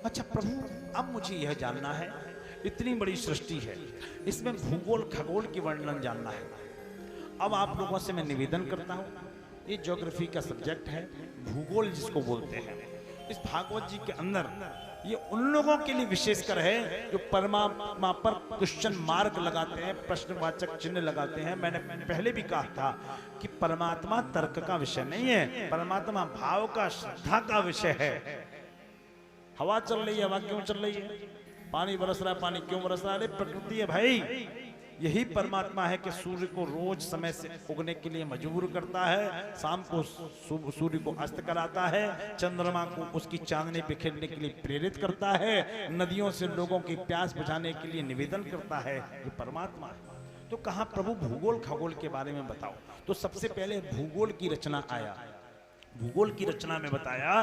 अच्छा प्रभु, अब मुझे यह जानना है, इतनी बड़ी सृष्टि है, इसमें भूगोल खगोल की वर्णन जानना है। अब आप लोगों से मैं निवेदन करता हूँ, ये ज्योग्राफी का सब्जेक्ट है, भूगोल जिसको बोलते हैं, इस भागवत जी के अंदर ये उन लोगों के लिए विशेषकर है जो परमात्मा पर क्वेश्चन मार्क लगाते हैं, प्रश्नवाचक चिन्ह लगाते हैं। मैंने पहले भी कहा था कि परमात्मा तर्क का विषय नहीं है, परमात्मा भाव का, श्रद्धा का विषय है। हवा चल रही है, हवा क्यों चल रही है? पानी बरस रहा है, पानी क्यों बरस रहा है? अरे प्रकृति है भाई। यही परमात्मा है कि सूर्य को रोज समय से उगने के लिए मजबूर करता है, शाम को सूर्य को अस्त कराता है, चंद्रमा को उसकी चांदनी बिखेरने के लिए प्रेरित करता है, नदियों से लोगों की प्यास बुझाने के लिए निवेदन करता है। ये परमात्मा है। तो कहा प्रभु भूगोल खगोल के बारे में बताओ। तो सबसे पहले भूगोल की रचना आया। भूगोल की रचना में बताया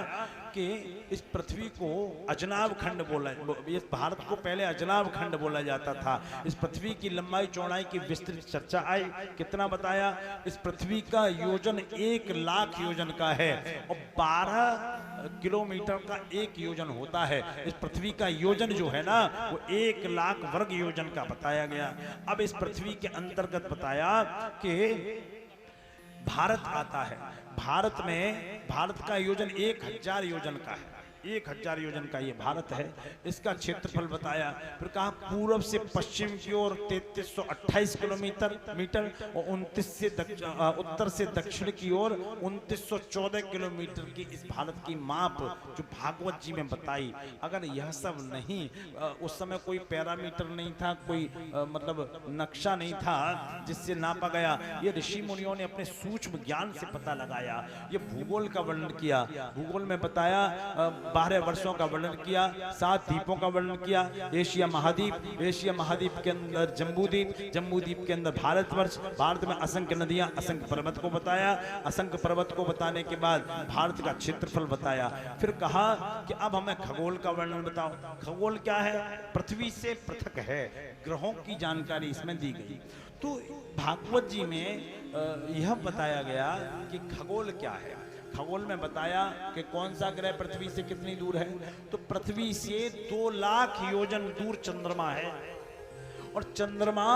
कि इस पृथ्वी को अजनाब खंड बोला, इस भारत को पहले अजनाब खंड बोला जाता था। इस पृथ्वी की लंबाई चौड़ाई की विस्तृत चर्चा आई। कितना बताया? इस पृथ्वी का योजन 1 लाख योजन का है और 12 किलोमीटर का एक योजन होता है। इस पृथ्वी का योजन जो है ना, वो 1 लाख वर्ग योजन का बताया गया। अब इस पृथ्वी के अंतर्गत बताया कि भारत आता है। भारत में, भारत का योजन 1000 योजन का है, 1000 योजन का ये भारत है। इसका क्षेत्रफल बताया। फिर कहा पूर्व से पश्चिम की ओर 3328 किलोमीटर और 29 से उत्तर से दक्षिण की ओर 2914 किलोमीटर की इस भारत की माप जो भागवत जी में बताई। अगर यह सब नहीं, उस समय कोई पैरामीटर नहीं था, कोई मतलब नक्शा नहीं था जिससे नापा गया। ये ऋषि मुनियों ने अपने सूक्ष्म ज्ञान से पता लगाया। ये भूगोल का वर्णन किया। भूगोल में बताया 12 वर्षों का वर्णन किया, 7 द्वीपों का वर्णन किया। एशिया महाद्वीप, एशिया महाद्वीप के अंदर जम्बूद्वीप, जम्बूद्वीप के अंदर भारतवर्ष, भारत में असंख्य नदियां, असंख्य पर्वत को बताया। असंख्य पर्वत को बताने के बाद भारत का क्षेत्रफल बताया। फिर कहा कि अब हमें खगोल का वर्णन बताओ। खगोल क्या है? पृथ्वी से पृथक है, ग्रहों की जानकारी इसमें दी गई। तो भागवत जी में यह बताया गया कि खगोल क्या है। खगोल में बताया कि कौन सा ग्रह पृथ्वी से कितनी दूर है। तो पृथ्वी से 2 लाख योजन दूर चंद्रमा है और चंद्रमा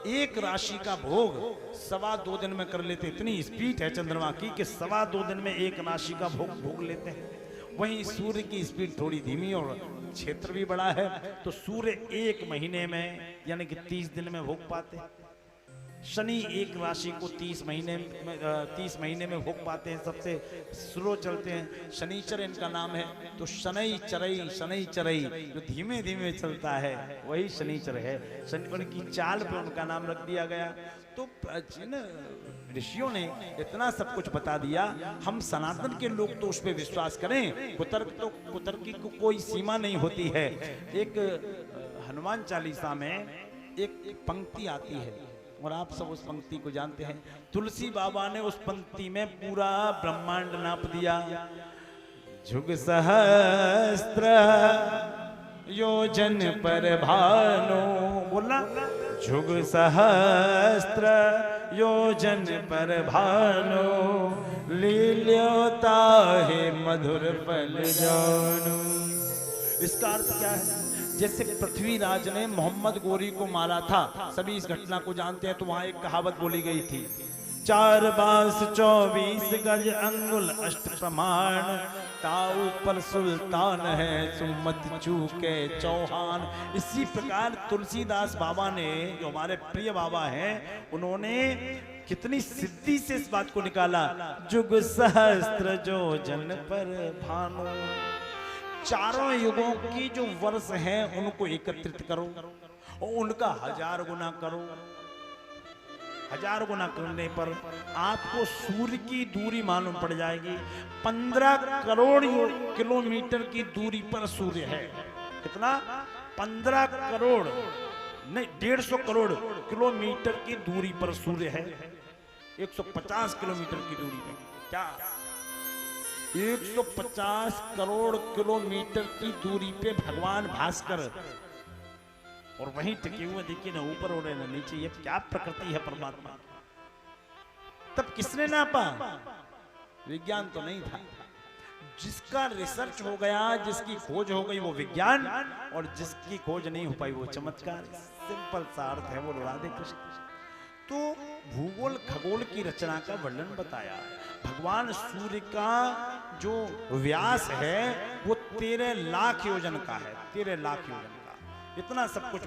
एक राशि का भोग 2.25 दिन में कर लेते। इतनी स्पीड है चंद्रमा की कि 2.25 दिन में एक राशि का भोग लेते हैं। वहीं सूर्य की स्पीड थोड़ी धीमी और क्षेत्र भी बड़ा है। तो सूर्य 1 महीने में यानी कि 30 दिन में भोग पाते हैं। शनि एक राशि को 30 महीने में भोग पाते हैं, सबसे स्लो चलते हैं। शनिचर इनका नाम है। तो शनि चरई जो धीमे धीमे चलता है वही शनिचर है। शनि उनकी चाल पर उनका नाम रख दिया गया। तो ऋषियों ने इतना सब कुछ बता दिया। हम सनातन के लोग तो उस पर विश्वास करें, कुतर्की को कोई सीमा नहीं होती है। एक हनुमान चालीसा में एक पंक्ति आती है और आप सब उस पंक्ति को जानते हैं। तुलसी बाबा ने उस पंक्ति में पूरा ब्रह्मांड नाप दिया। जुग सहस्त्र योजन पर भानो, बोलना, जुग सहस्त्र योजन पर भानो, लील्योता है मधुर फल जानो। इसका अर्थ क्या है? जैसे पृथ्वीराज ने मोहम्मद गोरी को मारा था, सभी इस घटना को जानते हैं। तो वहां एक कहावत बोली गई थी, 4 बांस 24 गज अंगुल अष्ट प्रमाण, ताऊ पर सुल्तान है सुमत चूके चौहान। इसी प्रकार तुलसीदास बाबा ने, जो हमारे प्रिय बाबा हैं, उन्होंने कितनी सिद्धि से इस बात को निकाला। जुग सहस्त्र जो जन पर भानु, चारों युगों की जो वर्ष हैं उनको एकत्रित करो और उनका 1000 गुना करो। 1000 गुना करने पर आपको सूर्य की दूरी मालूम पड़ जाएगी। 15 करोड़ किलोमीटर की दूरी पर सूर्य है। कितना? 15 करोड़ नहीं, 150 करोड़ किलोमीटर की दूरी पर सूर्य है। 150 किलोमीटर की दूरी पर, क्या 150 करोड़ किलोमीटर की दूरी पे भगवान भास्कर, और वहीं टिके हुए देखिए ना ऊपर हो रहे ना नीचे। ये क्या प्रकृति है परमात्मा। तब किसने नापा? विज्ञान तो नहीं था। जिसका रिसर्च हो गया, जिसकी खोज हो गई वो विज्ञान, और जिसकी खोज नहीं हो पाई वो चमत्कार। सिंपल सा अर्थ है वो राधे कृष्ण। तो भूगोल खगोल की रचना का वर्णन बताया। भगवान सूर्य का जो व्यास है वो 13 लाख योजन का है, 13 लाख योजन का। इतना सब कुछ